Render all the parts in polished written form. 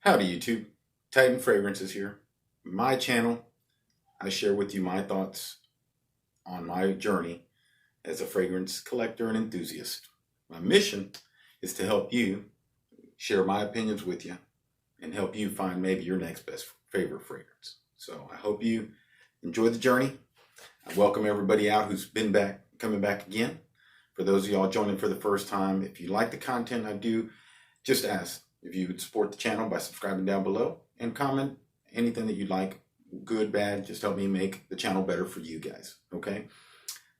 Howdy YouTube, Titan Fragrances here. My channel, I share with you my thoughts on my journey as a fragrance collector and enthusiast. My mission is to help you share my opinions with you and help you find maybe your next best favorite fragrance. So I hope you enjoy the journey. I welcome everybody out who's been coming back again. For those of y'all joining for the first time, if you like the content I do, just ask if you would support the channel by subscribing down below and comment anything that you'd like, good, bad, just help me make the channel better for you guys, okay?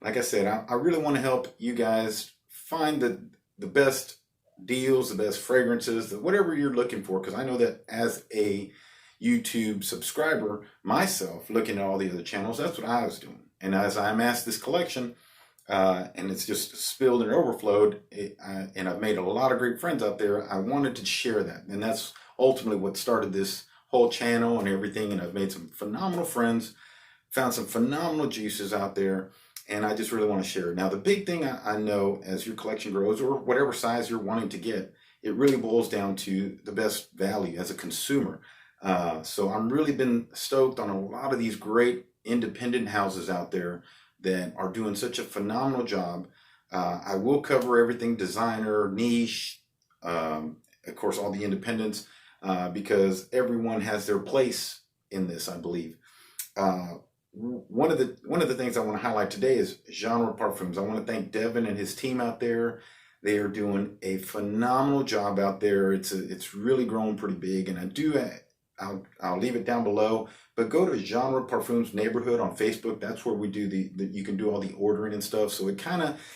Like I said, I really want to help you guys find the best deals, the best fragrances, whatever you're looking for, because I know that as a YouTube subscriber myself, looking at all the other channels, that's what I was doing. And as I amassed this collection, and it's just spilled and overflowed, and I've made a lot of great friends out there. I wanted to share that, and that's ultimately what started this whole channel and everything. And I've made some phenomenal friends, found some phenomenal juices out there, and I just really want to share it. Now, the big thing I know as your collection grows, or whatever size you're wanting to get, it really boils down to the best value as a consumer. So I'm really been stoked on a lot of these great independent houses out there that are doing such a phenomenal job. I will cover everything designer, niche, of course, all the independents, because everyone has their place in this, I believe. One of the things I want to highlight today is Genre Parfums. I want to thank Devin and his team out there. They are doing a phenomenal job out there. It's really growing pretty big, and I'll leave it down below. But go to Genre Parfums Neighborhood on Facebook. That's where we do you can do all the ordering and stuff. So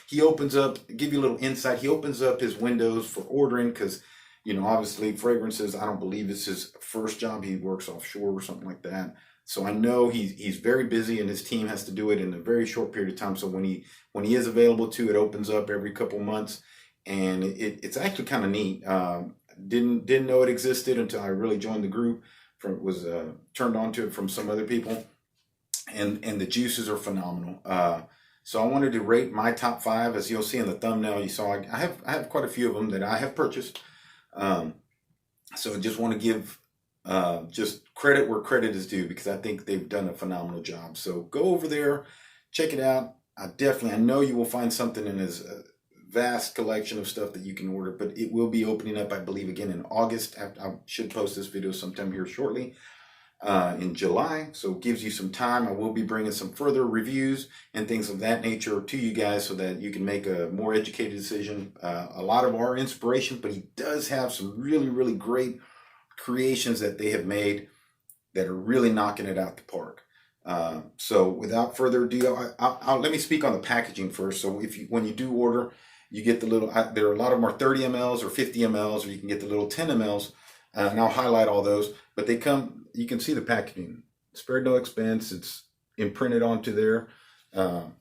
he opens up, give you a little insight. He opens up his windows for ordering because, obviously fragrances, I don't believe it's his first job. He works offshore or something like that. So I know he's very busy, and his team has to do it in a very short period of time. So when he is available to, it opens up every couple months, and it's actually kind of neat. Didn't know it existed until I really joined the group. Was turned on to it from some other people, and the juices are phenomenal. So I wanted to rate my top 5. As you'll see in the thumbnail, you saw I have quite a few of them that I have purchased. So I just want to give just credit where credit is due, because I think they've done a phenomenal job. So go over there, check it out. I know you will find something in his vast collection of stuff that you can order, but it will be opening up, I believe, again in August. I should post this video sometime here shortly in July, so it gives you some time. I will be bringing some further reviews and things of that nature to you guys so that you can make a more educated decision. A lot of our inspiration, but he does have some really, really great creations that they have made that are really knocking it out the park. So without further ado, let me speak on the packaging first. So when you do order, you get the little, there are a lot of them are 30 mLs or 50 mLs, or you can get the little 10 mLs, and I'll highlight all those. But they come, you can see the packaging. Spared no expense. It's imprinted onto there. Then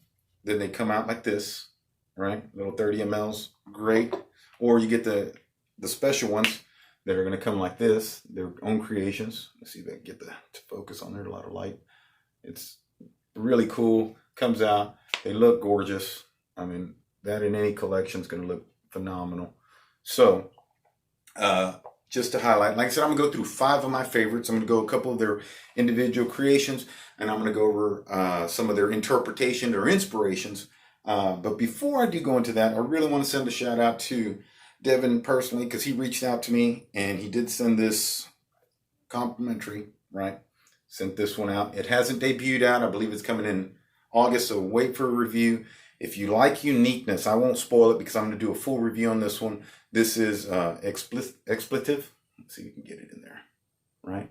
they come out like this, right? Little 30 mLs, great. Or you get the special ones that are going to come like this, their own creations. Let's see if I can get to focus on there. A lot of light. It's really cool. Comes out. They look gorgeous. I mean, that in any collection is going to look phenomenal. So, just to highlight, like I said, I'm going to go through 5 of my favorites. I'm going to go a couple of their individual creations, and I'm going to go over some of their interpretation or inspirations. But before I do go into that, I really want to send a shout out to Devin personally, because he reached out to me, and he did send this complimentary, right? Sent this one out. It hasn't debuted out. I believe it's coming in August, so wait for a review. If you like uniqueness, I won't spoil it because I'm going to do a full review on this one. This is expletive. Let's see if you can get it in there, right?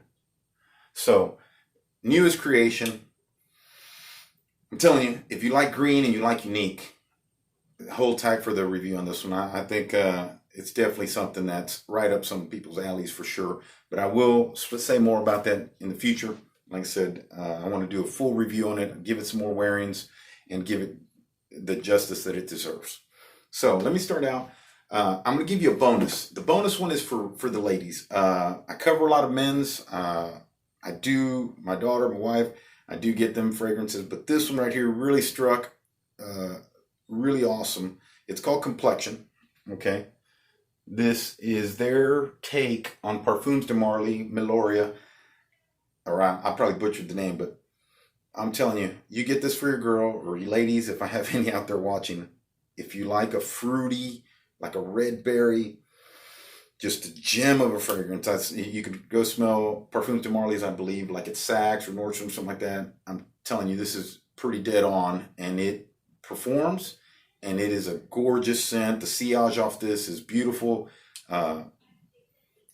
So, newest creation. I'm telling you, if you like green and you like unique, hold tight for the review on this one. I think it's definitely something that's right up some people's alleys for sure. But I will say more about that in the future. Like I said, I want to do a full review on it, give it some more wearings, and give it the justice that it deserves. So let me start out. I'm going to give you a bonus. The bonus one is for the ladies. I cover a lot of men's. I do, my daughter, my wife, I do get them fragrances, but this one right here really struck, really awesome. It's called Complexion, okay? This is their take on Parfums de Marly Meloria. Or I probably butchered the name, but I'm telling you, you get this for your girl or you ladies, if I have any out there watching. If you like a fruity, like a red berry, just a gem of a fragrance. You could go smell Parfums de Marly's, I believe, like at Saks or Nordstrom, something like that. I'm telling you, this is pretty dead on, and it performs, and it is a gorgeous scent. The sillage off this is beautiful. Uh,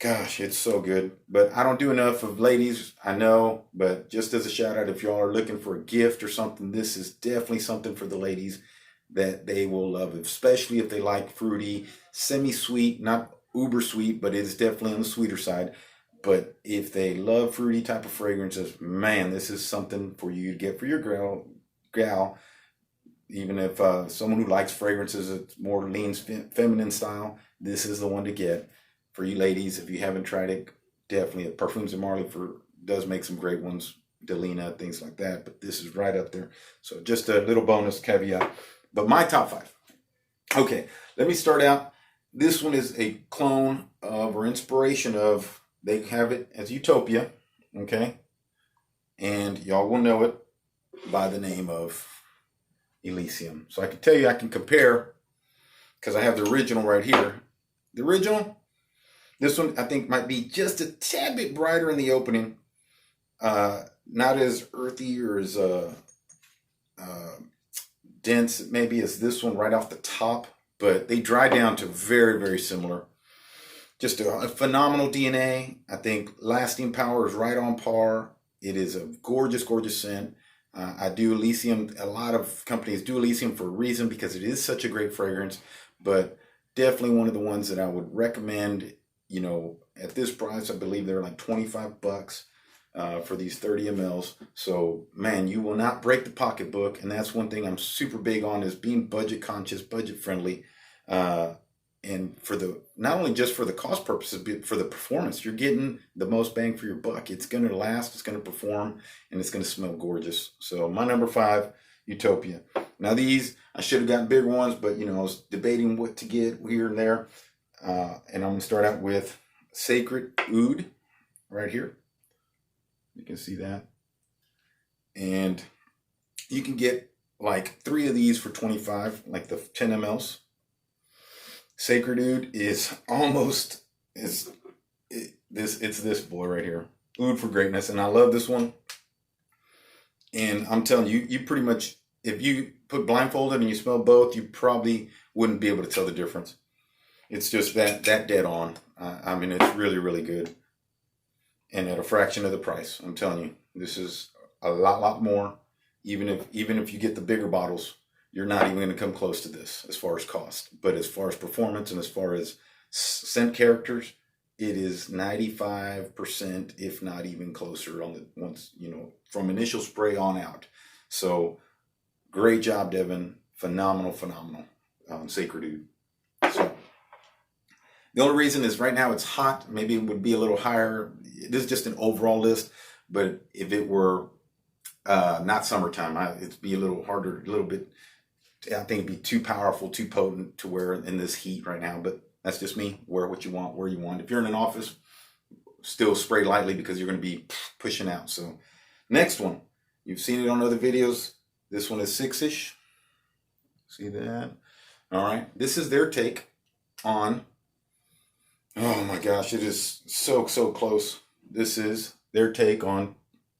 Gosh, it's so good. But I don't do enough of ladies, I know. But just as a shout out, if y'all are looking for a gift or something, this is definitely something for the ladies that they will love, especially if they like fruity, semi-sweet, not uber sweet, but it is definitely on the sweeter side. But if they love fruity type of fragrances, man, this is something for you to get for your gal. Even if someone who likes fragrances, it's more lean, feminine style, this is the one to get for you ladies. If you haven't tried it, definitely. Parfums de Marly does make some great ones, Delina, things like that. But this is right up there. So just a little bonus caveat. But my top 5. Okay, let me start out. This one is a clone of or inspiration of, they have it as Utopia, okay? And y'all will know it by the name of Elysium. So I can tell you, I can compare, because I have the original right here. The original, this one I think might be just a tad bit brighter in the opening. Not as earthy or as dense maybe as this one right off the top, but they dry down to very, very similar. Just a phenomenal DNA. I think lasting power is right on par. It is a gorgeous, gorgeous scent. I do Elysium. A lot of companies do Elysium for a reason, because it is such a great fragrance, but definitely one of the ones that I would recommend. You know, at this price, I believe they're like $25 for these 30 mLs. So, man, you will not break the pocketbook. And that's one thing I'm super big on, is being budget conscious, budget friendly. And for the, not only just for the cost purposes, but for the performance, you're getting the most bang for your buck. It's going to last, it's going to perform, and it's going to smell gorgeous. So my number 5, Utopia. Now these, I should have gotten bigger ones, but you know, I was debating what to get here and there. And I'm going to start out with Sacred Oud right here. You can see that. And you can get like 3 of these for $25, like the 10 mLs. Sacred Oud is almost it's this boy right here. Oud for greatness, and I love this one. And I'm telling you, you pretty much, if you put blindfolded and you smell both, you probably wouldn't be able to tell the difference. It's just that dead on. I mean, it's really, really good, and at a fraction of the price. I'm telling you, this is a lot more. Even if you get the bigger bottles, you're not even going to come close to this as far as cost. But as far as performance and as far as scent characters, it is 95%, if not even closer on the once, you know, from initial spray on out. So great job, Devin. Phenomenal. Sacred Oud. So the only reason is right now it's hot. Maybe it would be a little higher. This is just an overall list. But if it were not summertime, it'd be a little harder, a little bit. I think it'd be too powerful, too potent to wear in this heat right now. But that's just me. Wear what you want, where you want. If you're in an office, still spray lightly, because you're going to be pushing out. So next one, you've seen it on other videos. This one is 6-ish. See that? All right. This is their take on, oh my gosh, it is so close. This is their take on,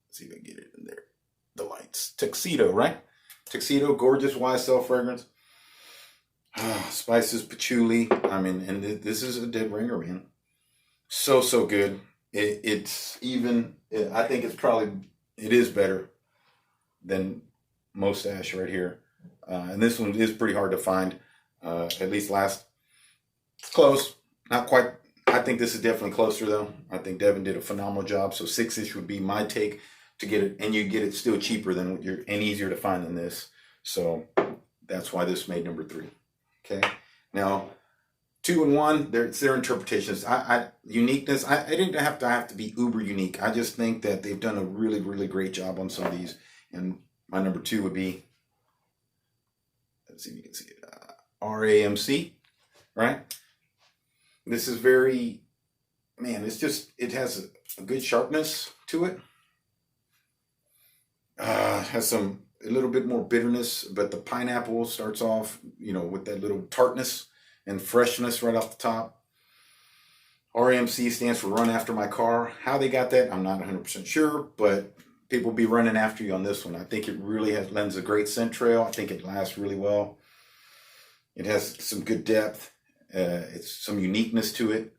let's see if I can get it in there. The lights. Tuxedo, right? Tuxedo, gorgeous YSL fragrance. Spices, patchouli. I mean, and this is a dead ringer, man. So good. I think it is better than Mustache right here. And this one is pretty hard to find. At least it's close. Not quite. I think this is definitely closer though. I think Devin did a phenomenal job. So 6-ish would be my take to get it, and you get it still cheaper than and easier to find than this. So that's why this made number 3. Okay. Now 2 and 1, it's their interpretations. Uniqueness. I didn't have to be uber unique. I just think that they've done a really, really great job on some of these. And my number 2 would be, let's see if you can see it, RAMC, right? This is very, man, it has a good sharpness to it. Has a little bit more bitterness, but the pineapple starts off, with that little tartness and freshness right off the top. RMC stands for Run After My Car. How they got that, I'm not 100% sure, but people be running after you on this one. I think it really lends a great scent trail. I think it lasts really well. It has some good depth. It's some uniqueness to it.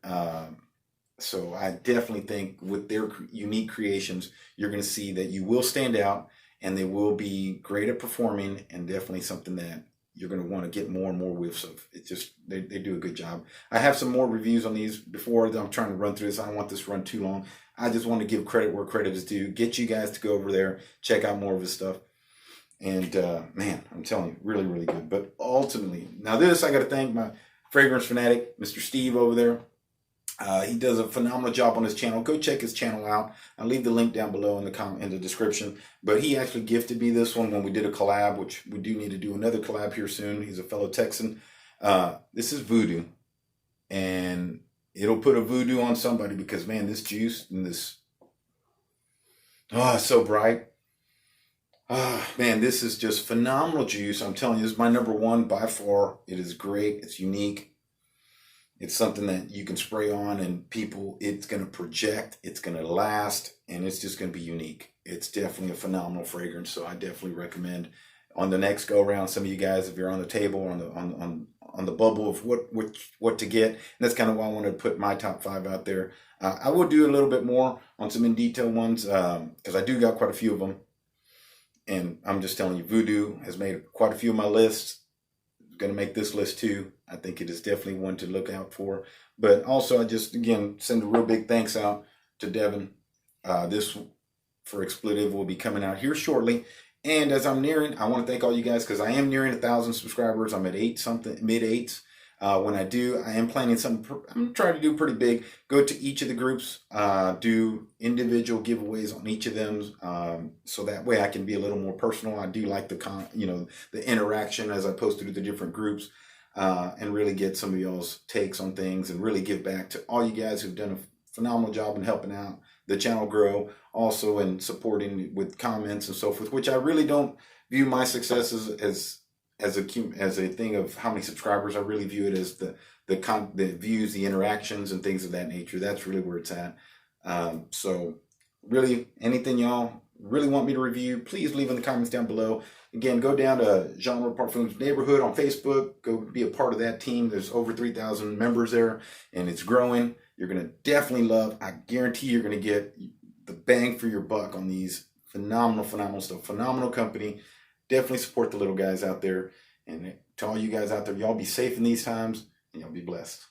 So I definitely think with their unique creations, you're going to see that you will stand out and they will be great at performing, and definitely something that you're going to want to get more and more whiffs of. It's just, they do a good job. I have some more reviews on these before. I'm trying to run through this. I don't want this to run too long. I just want to give credit where credit is due. Get you guys to go over there, check out more of his stuff. And man, I'm telling you, really, really good. But ultimately, now this, I got to thank my fragrance fanatic, Mr. Steve over there. He does a phenomenal job on his channel. Go check his channel out. I'll leave the link down below in the description. But he actually gifted me this one when we did a collab, which we do need to do another collab here soon. He's a fellow Texan. This is Voodoo, and it'll put a voodoo on somebody because, man, this juice and this, it's so bright. Man, this is just phenomenal juice. I'm telling you, this is my number one by far. It is great. It's unique. It's something that you can spray on and it's going to project, it's going to last, and it's just going to be unique. It's definitely a phenomenal fragrance, so I definitely recommend on the next go around, some of you guys, if you're on the table or on the bubble of what to get. And that's kind of why I wanted to put my top 5 out there. I will do a little bit more on some in detail ones because I do got quite a few of them. And I'm just telling you, Voodoo has made quite a few of my lists. Going to make this list too. I think it is definitely one to look out for. But also, I just, again, send a real big thanks out to Devin. This for Expletive will be coming out here shortly. And as I'm nearing, I want to thank all you guys because I am nearing 1,000 subscribers. I'm at mid 8s. When I do, I am planning something. I'm trying to do pretty big. Go to each of the groups, do individual giveaways on each of them, so that way I can be a little more personal. I do like the interaction as I post to the different groups, and really get some of y'all's takes on things and really give back to all you guys who've done a phenomenal job in helping out the channel grow, also in supporting with comments and so forth. Which I really don't view my successes as a thing of how many subscribers. I really view it as the views, the interactions, and things of that nature. That's really where it's at. So really, anything y'all really want me to review, please leave in the comments down below. Again, go down to Genre Parfums Neighborhood on Facebook. Go be a part of that team. There's over 3,000 members there, and it's growing. You're going to definitely love. I guarantee you're going to get the bang for your buck on these phenomenal stuff. Phenomenal company. Definitely support the little guys out there. And to all you guys out there, y'all be safe in these times, and y'all be blessed.